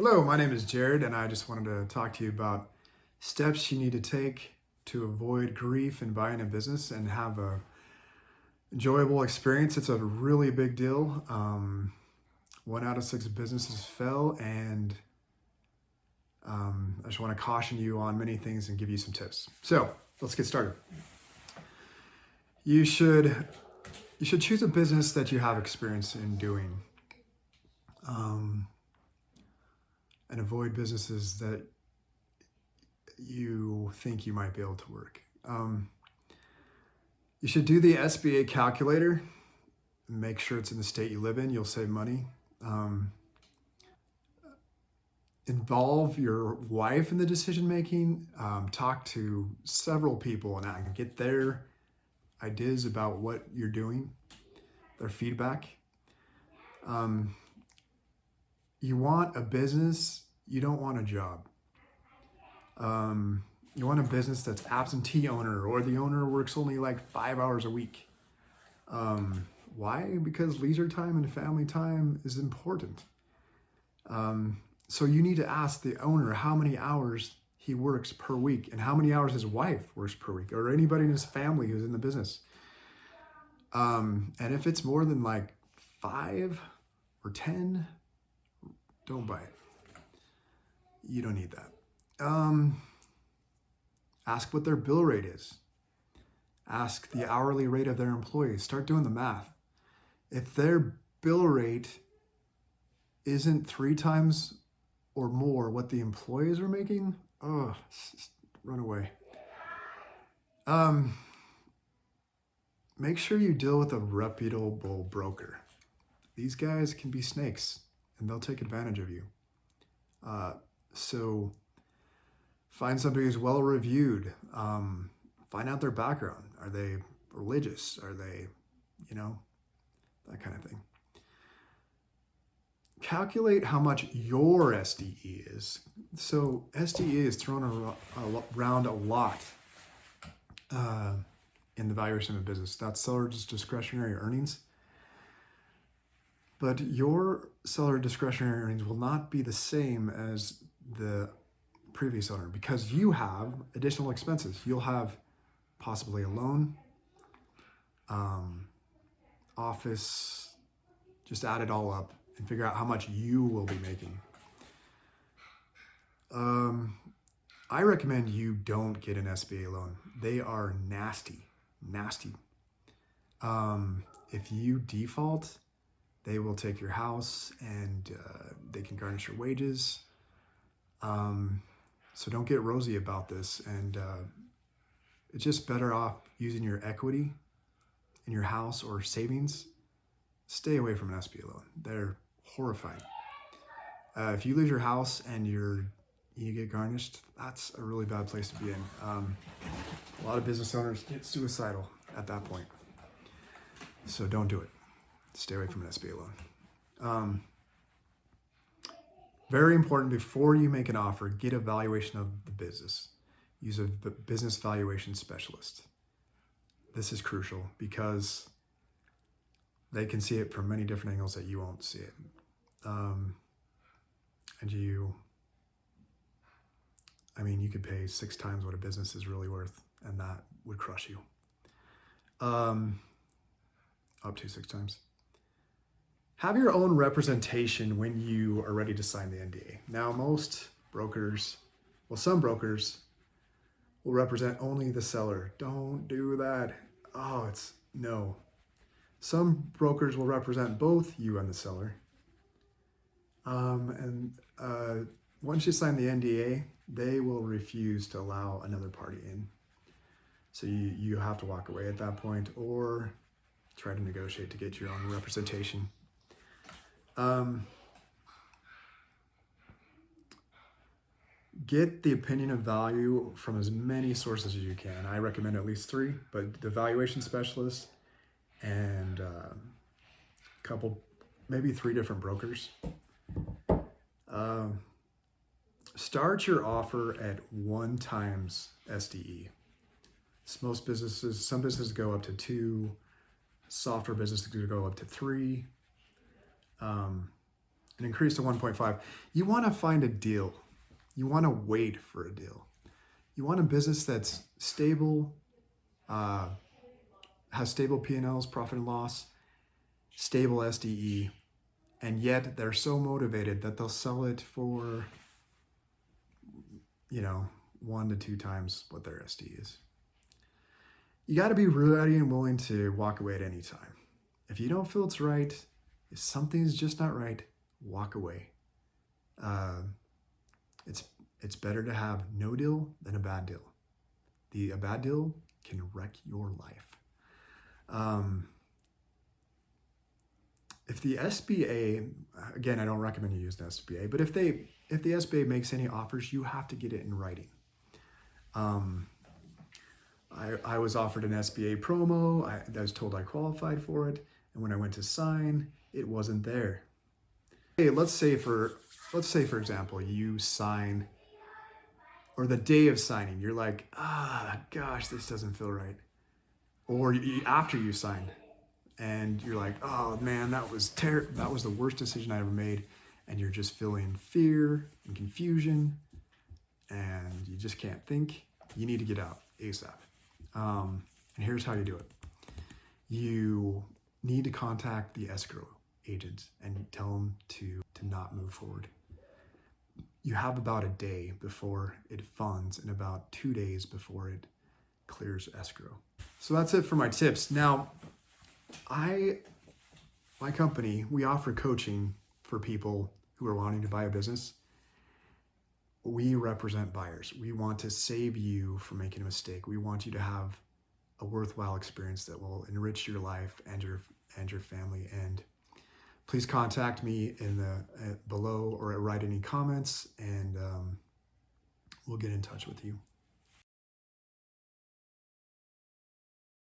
Hello, my name is Jared, and I just wanted to talk to you about steps you need to take to avoid grief in buying a business and have a enjoyable experience. It's a really big deal. 1 out of 6 businesses fail, and I just want to caution you on many things and give you some tips. So let's get started. You should choose a business that you have experience in doing. And avoid businesses that you think you might be able to work. You should do the SBA calculator. Make sure it's in the state you live in. You'll save money. Involve your wife in the decision making. Talk to several people and get their ideas about what you're doing, their feedback. You want a business, you don't want a job. You want a business that's absentee owner, or the owner works only like 5 hours a week. Why? Because leisure time and family time is important. So you need to ask the owner how many hours he works per week and how many hours his wife works per week, or anybody in his family who's in the business. And if it's more than like 5 or 10, don't buy it. You don't need that. Ask what their bill rate is. Ask the hourly rate of their employees. Start doing the math. If their bill rate isn't 3 times or more what the employees are making, run away. Make sure you deal with a reputable broker. These guys can be snakes and they'll take advantage of you. So find somebody who's well reviewed. Find out their background. Are they religious? Are they, that kind of thing. Calculate how much your SDE is. So SDE is thrown around a lot in the valuation of a business. That's seller's discretionary earnings. But your seller discretionary earnings will not be the same as the previous owner because you have additional expenses. You'll have possibly a loan, office, just add it all up and figure out how much you will be making. I recommend you don't get an SBA loan. They are nasty. If you default, they will take your house and they can garnish your wages. So don't get rosy about this. And it's just better off using your equity in your house or savings. Stay away from an SBA loan. They're horrifying. If you lose your house and you get garnished, that's a really bad place to be in. A lot of business owners get suicidal at that point. So don't do it. Stay away from an SBA loan. Very important, before you make an offer, get a valuation of the business. Use a business valuation specialist. This is crucial because they can see it from many different angles that you won't see it. And you could pay 6 times what a business is really worth, and that would crush you. Up to 6 times. Have your own representation when you are ready to sign the NDA. Now, some brokers will represent only the seller. Don't do that. No. Some brokers will represent both you and the seller. Once you sign the NDA, they will refuse to allow another party in. So you have to walk away at that point or try to negotiate to get your own representation. Get the opinion of value from as many sources as you can. I recommend at least 3, but the valuation specialist and maybe 3 different brokers. Start your offer at 1 times SDE. Some businesses go up to 2. Software businesses go up to 3. and increase to 1.5. You want to find a deal. You want to wait for a deal. You want a business that's stable, has stable P&Ls, profit and loss, stable SDE, and yet they're so motivated that they'll sell it for, 1 to 2 times what their SD is. You got to be ready and willing to walk away at any time. If you don't feel it's right, if something's just not right, walk away. It's better to have no deal than a bad deal. A bad deal can wreck your life. If the SBA, again, I don't recommend you use the SBA, but if the SBA makes any offers, you have to get it in writing. I was offered an SBA promo. I was told I qualified for it, and when I went to sign, it wasn't there. Hey, let's say for example, you sign, or the day of signing, you're like, gosh, this doesn't feel right. Or after you sign, and you're like, oh man, that was the worst decision I ever made, and you're just feeling fear and confusion, and you just can't think. You need to get out ASAP. And here's how you do it. You need to contact the escrow agent and tell them to not move forward. You have about a day before it funds and about 2 days before it clears escrow. So that's it for my tips. Now, my company, we offer coaching for people who are wanting to buy a business. We represent buyers. We want to save you from making a mistake. We want you to have a worthwhile experience that will enrich your life and your family. And please contact me below or write any comments, and we'll get in touch with you.